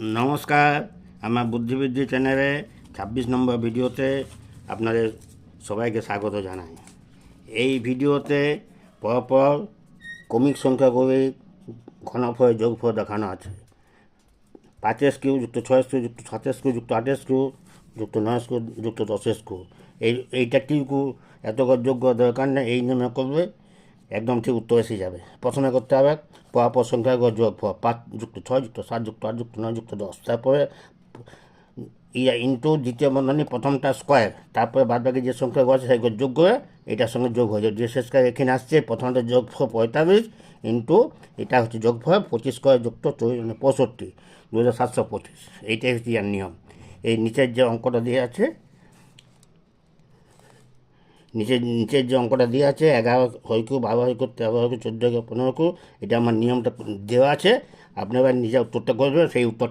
নমস্কার, আমার বুদ্ধিবৃদ্ধি চ্যানেলে ২৬ নম্বর ভিডিওতে আপনাদের সবাইকে স্বাগত জানাই। এই ভিডিওতে পরপর ক্রমিক সংখ্যা করে ঘনফল যোগফল দেখানো আছে। ৫ কিউ যুক্ত ৬ কিউ যুক্ত ২৭ কিউ যুক্ত ২৮ কিউ যুক্ত ৯ কিউ যুক্ত ১০ কিউ। এইটা কিউ এত যোগ্য দরকার নেই, এই নিয়মে করবে একদম ঠিক উত্তর এসে যাবে। প্রথমে করতে হবে পরপর সংখ্যা যোগফল ৫ যুক্ত ৬ যুক্ত ৭ যুক্ত ৮ যুক্ত ৯ যুক্ত ১০, তারপরে ইন্টু দ্বিতীয় বন্ধনী প্রথমটা স্কোয়ার, তারপরে বাদবাকি যে সংখ্যা আছে সেগুলো যোগ করে এটার সঙ্গে যোগ হয়ে যাবে। যে শেষকার এখানে আসছে প্রথমটা যোগফল ৪৫ ইন্টু এটা হচ্ছে যোগফল ২৫ স্কোয়ার যুক্ত ৬৫, ২৭২৫। এইটাই হচ্ছে ইয়ার নিয়ম। এই নিচের যে অঙ্কটা দিয়ে আছে, নিচের যে অঙ্কটা দেওয়া আছে ১১ হইকু ১২ হইকু ১৩ হইকু ১৪ হইকু ১৫ হইকু, এটা আমার নিয়মটা দেওয়া আছে। আপনারা নিজে উত্তরটা করবেন, সেই উত্তরটা